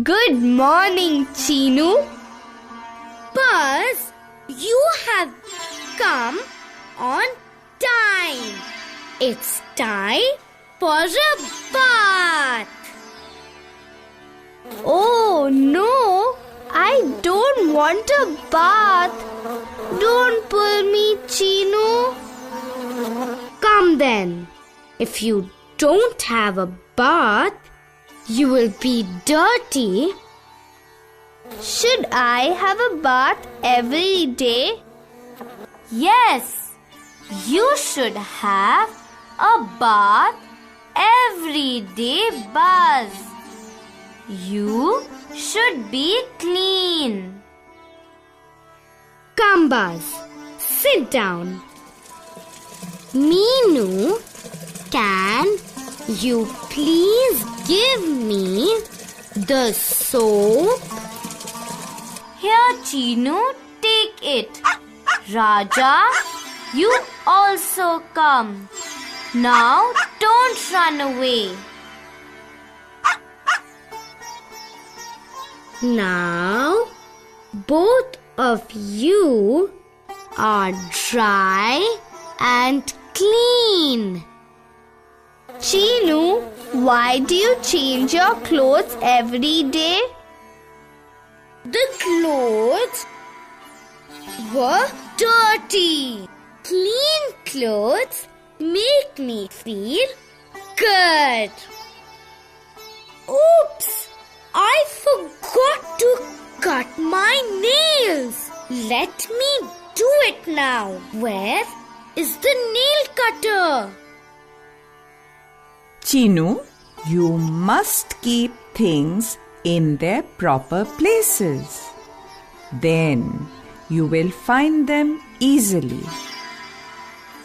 Good morning, Chinu. Buzz, you have come on time. It's time for a bath. Oh no, I don't want a bath. Don't pull me, Chinu. Come then. If you don't have a bath, you will be dirty. Should I have a bath every day? Yes, you should have a bath every day, Buzz. You should be clean. Come, Buzz, sit down. Meenu, can you please give me the soap? Here, Chinu, take it. Raja, you also come. Now, don't run away. Now, both of you are dry and clean. Chinu, why do you change your clothes every day? The clothes were dirty. Clean clothes make me feel good. Oops! I forgot to cut my nails. Let me do it now. Where is the nail cutter? Chinu, you must keep things in their proper places. Then you will find them easily.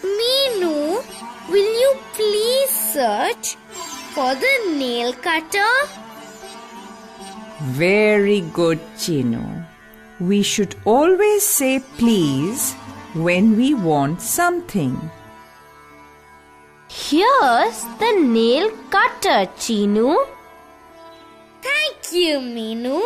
Meenu, will you please search for the nail cutter? Very good, Chinu. We should always say please when we want something. Here's the nail cutter, Chinu. Thank you, Meenu.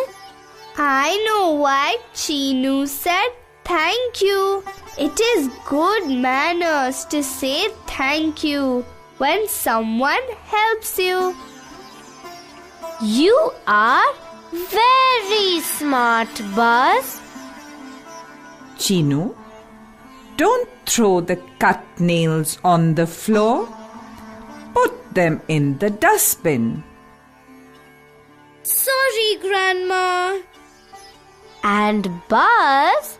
I know why Chinu said thank you. It is good manners to say thank you when someone helps you. You are very smart, Buzz. Chinu, don't throw the cut nails on the floor. Put them in the dustbin. Sorry, Grandma. And Buzz,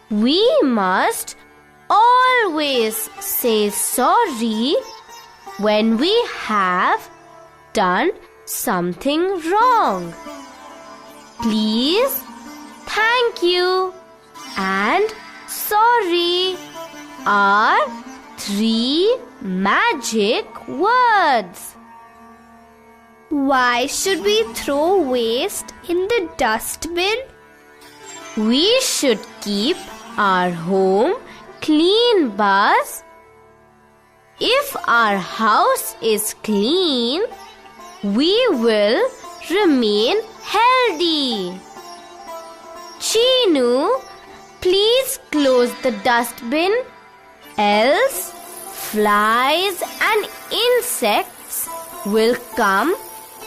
we must always say sorry when we have done something wrong. Please, thank you, and sorry are 3 magic words. Why should we throw waste in the dustbin? We should keep our home clean, Buzz. If our house is clean, we will remain healthy. Chinu, please close the dustbin, else flies and insects will come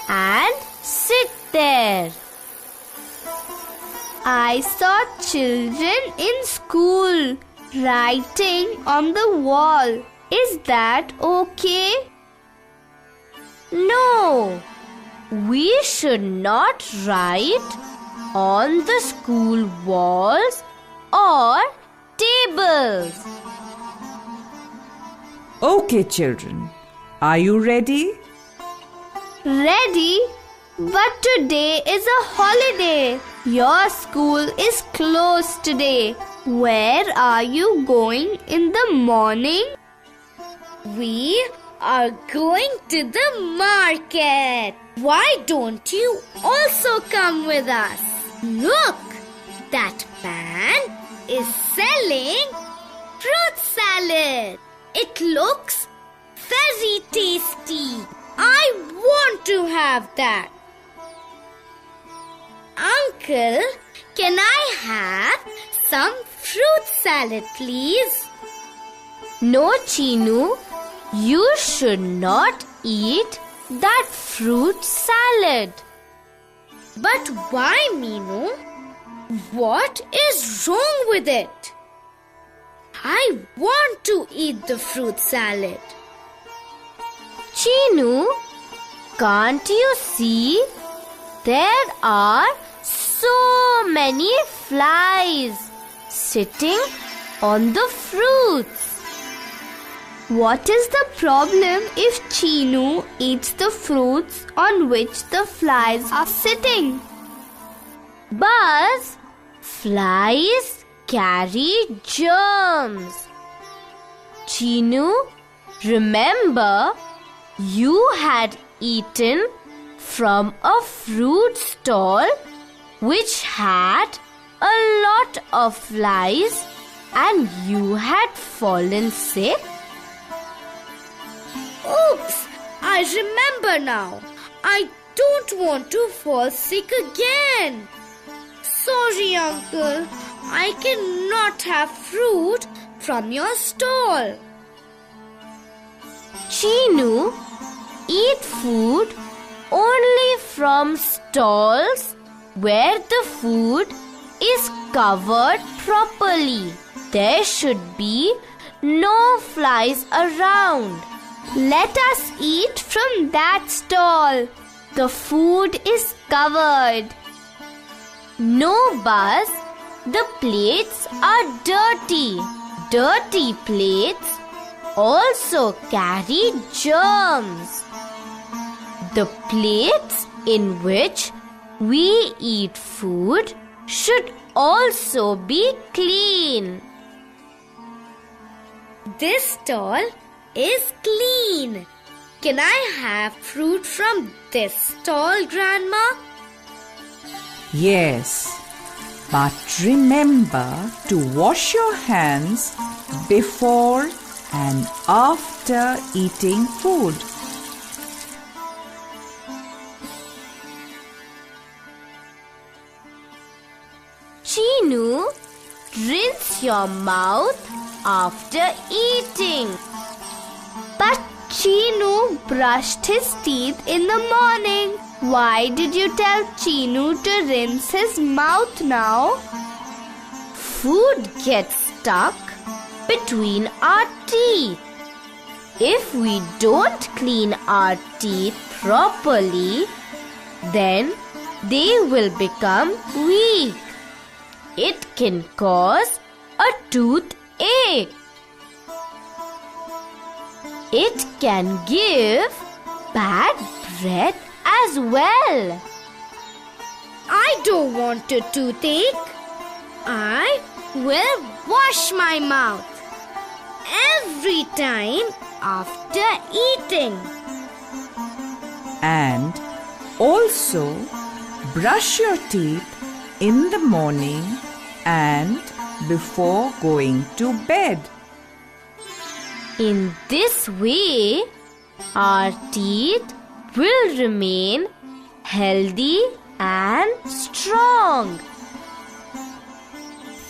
and sit there. I saw children in school writing on the wall. Is that okay? No, we should not write on the school walls or tables. Okay, children. Are you ready? Ready? But today is a holiday. Your school is closed today. Where are you going in the morning? We are going to the market. Why don't you also come with us? Look, that man is selling fruit salad. It looks very tasty. I want to have that. Uncle, can I have some fruit salad, please? No, Chinu, you should not eat that fruit salad. But why, Meenu? What is wrong with it? I want to eat the fruit salad. Chinu, can't you see? There are so many flies sitting on the fruits. What is the problem if Chinu eats the fruits on which the flies are sitting? Buzz, flies carry germs. Chinu, remember you had eaten from a fruit stall which had a lot of flies and you had fallen sick? Oops! I remember now. I don't want to fall sick again. Sorry, Uncle. I cannot have fruit from your stall. Chinu, eat food only from stalls where the food is covered properly. There should be no flies around. Let us eat from that stall. The food is covered. No, Buzz. The plates are dirty. Dirty plates also carry germs. The plates in which we eat food should also be clean. This stall is clean. Can I have fruit from this stall, Grandma? Yes, but remember to wash your hands before and after eating food. Chinu, rinse your mouth after eating. But Chinu brushed his teeth in the morning. Why did you tell Chinu to rinse his mouth now? Food gets stuck between our teeth. If we don't clean our teeth properly, then they will become weak. It can cause a toothache. It can give bad breath as well. I don't want a toothache. I will wash my mouth every time after eating. And also brush your teeth in the morning and before going to bed. In this way, our teeth will remain healthy and strong.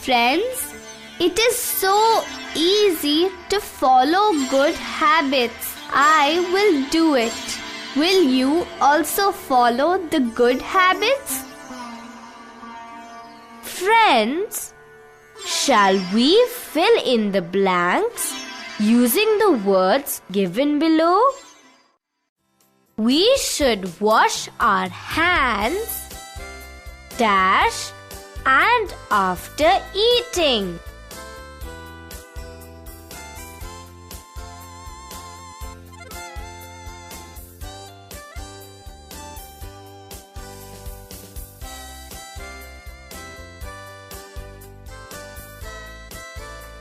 Friends, it is so easy to follow good habits. I will do it. Will you also follow the good habits? Friends, shall we fill in the blanks using the words given below? We should wash our hands, dash, and after eating.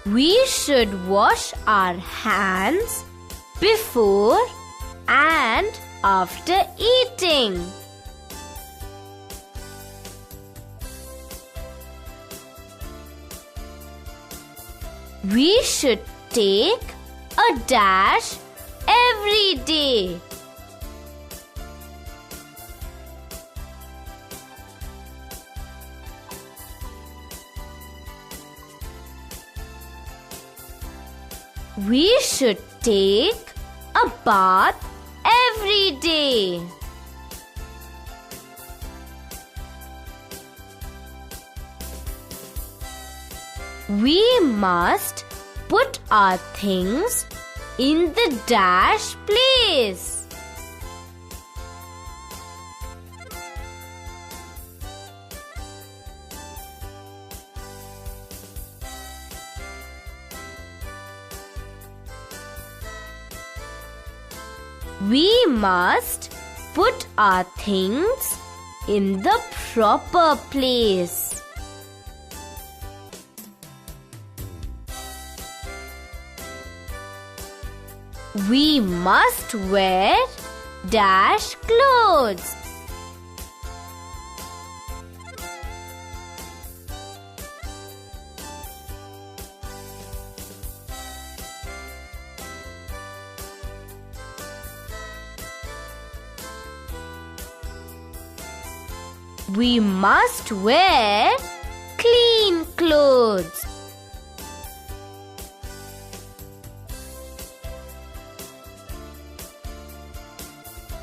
We should wash our hands before and after eating. We should take a dash every day. We should take a bath every day. We must put our things in the dash place. We must put our things in the proper place. We must wear dash clothes. We must wear clean clothes.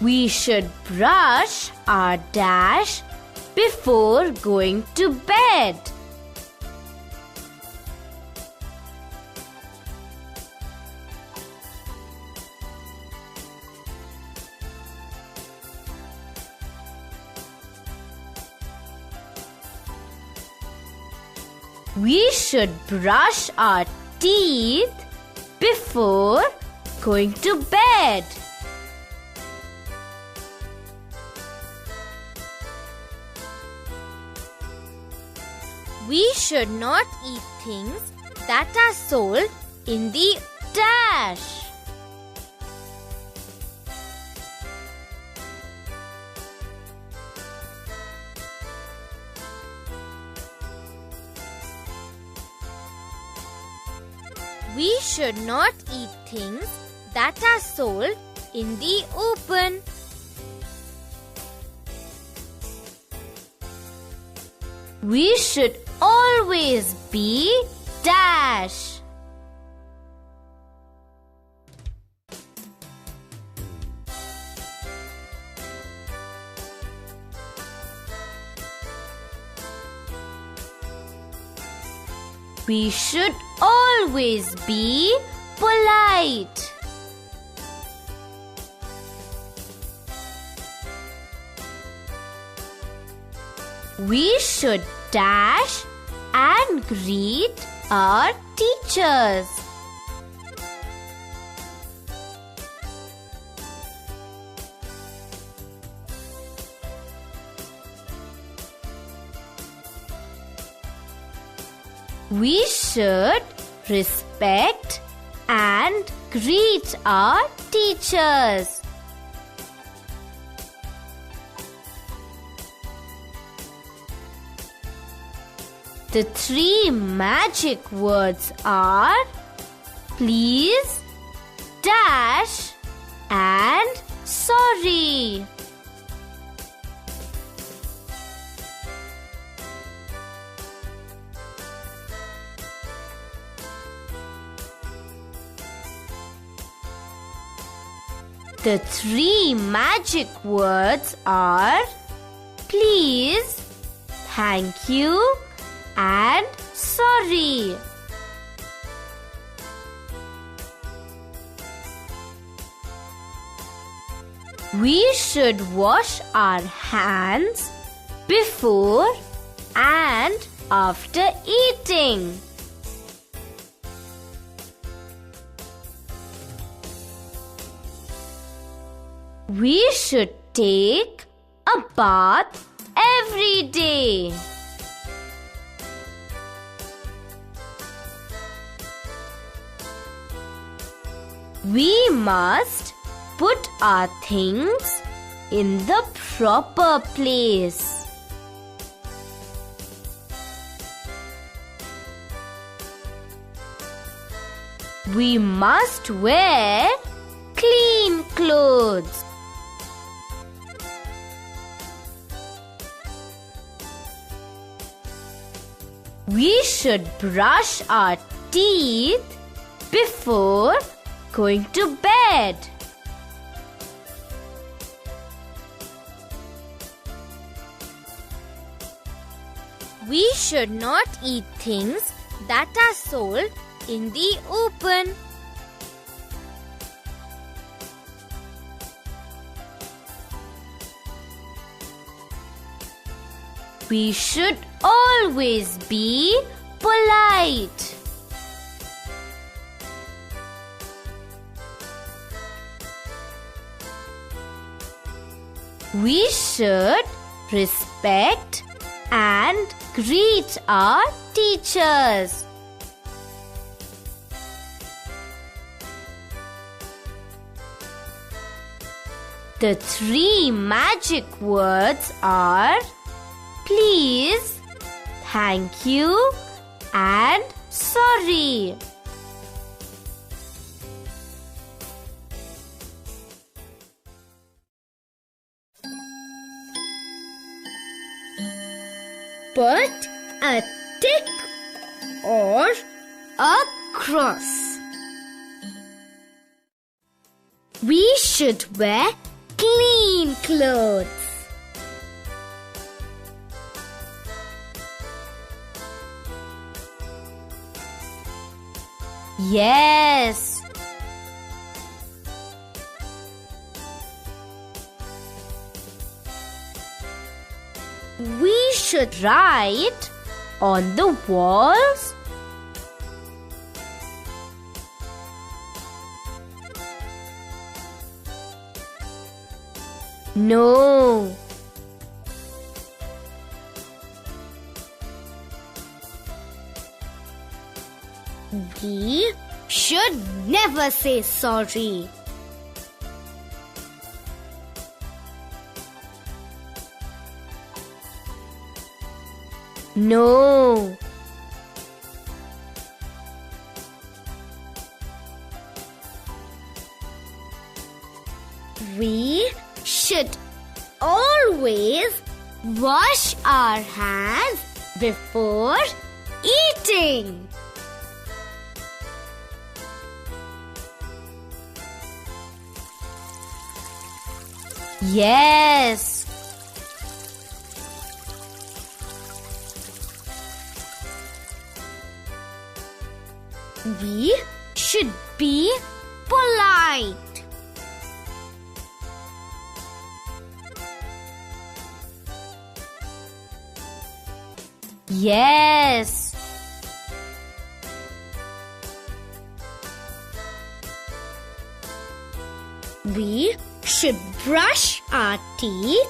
We should brush our dash before going to bed. We should brush our teeth before going to bed. We should not eat things that are sold in the dash. We should not eat things that are sold in the open. We should always be dash. We should always be polite. We should dash and greet our teachers. We should respect and greet our teachers. The 3 magic words are please, dash, and sorry. The 3 magic words are please, thank you, and sorry. We should wash our hands before and after eating. We should take a bath every day. We must put our things in the proper place. We must wear clean clothes. We should brush our teeth before going to bed. We should not eat things that are sold in the open. We should always be polite. We should respect and greet our teachers. The 3 magic words are please, thank you, and sorry. Put a tick or a cross. We should wear clean clothes. Yes. We should write on the walls. No. We should never say sorry. No. We should always wash our hands before eating. Yes. We should be polite. Yes. We should brush our teeth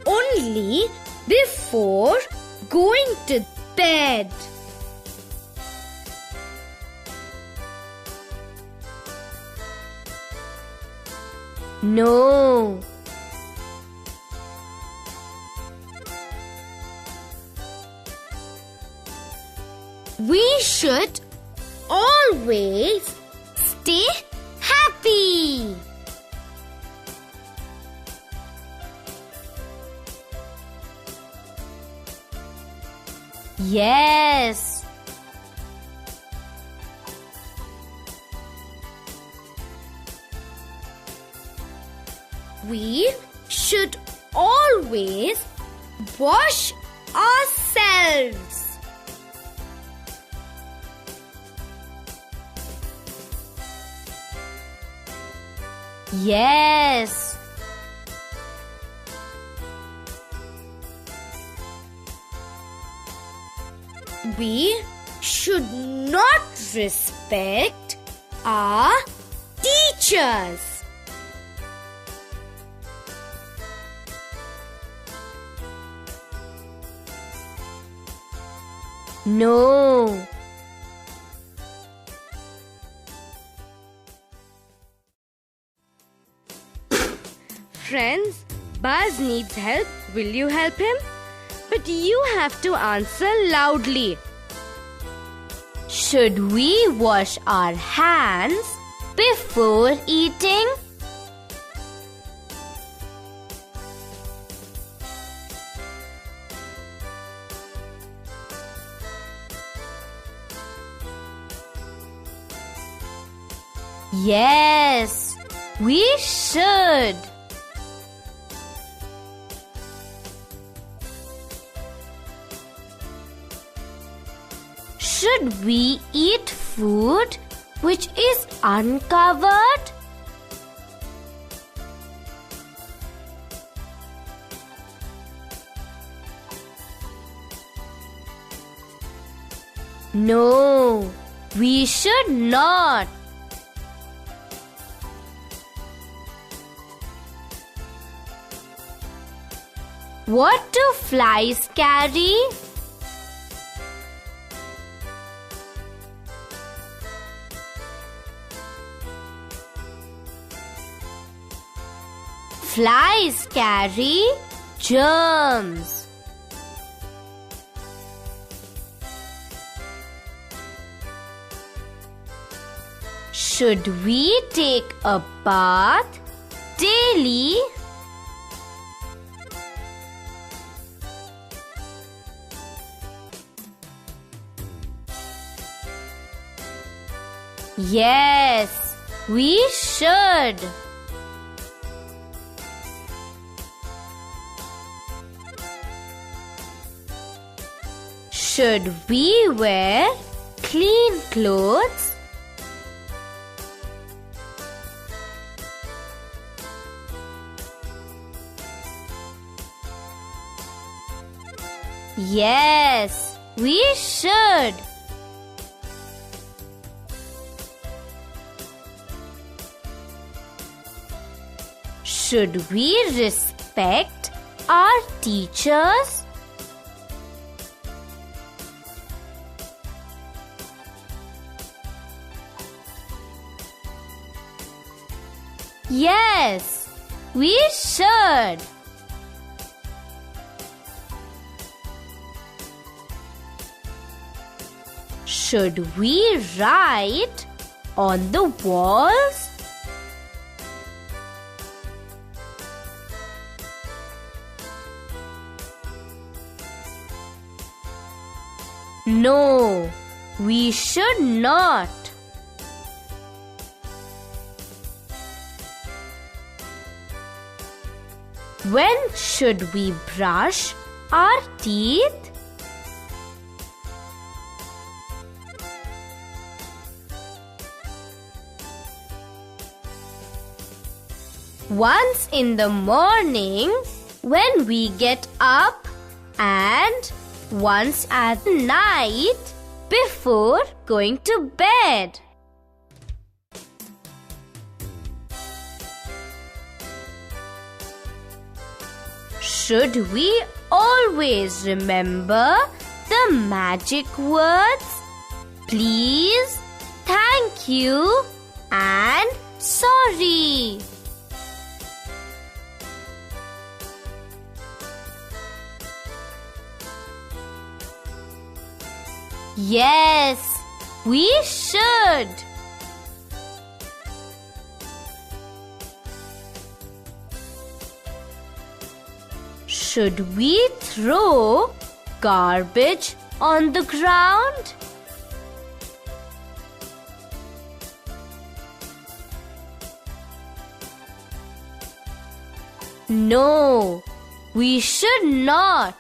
only before going to bed. No. We should always stay happy. Yes. We should always wash ourselves. Yes. We should not respect our teachers. No. Friends, Buzz needs help. Will you help him? But you have to answer loudly. Should we wash our hands before eating? Yes, we should. Should we eat food which is uncovered? No, we should not. What do flies carry? Flies carry germs. Should we take a bath daily? Yes, we should. Should we wear clean clothes? Yes, we should. Should we respect our teachers? Yes, we should. Should we write on the walls? No, we should not. When should we brush our teeth? Once in the morning when we get up, and once at night before going to bed. Should we always remember the magic words? Please, thank you, and sorry. Yes, we should. Should we throw garbage on the ground? No, we should not.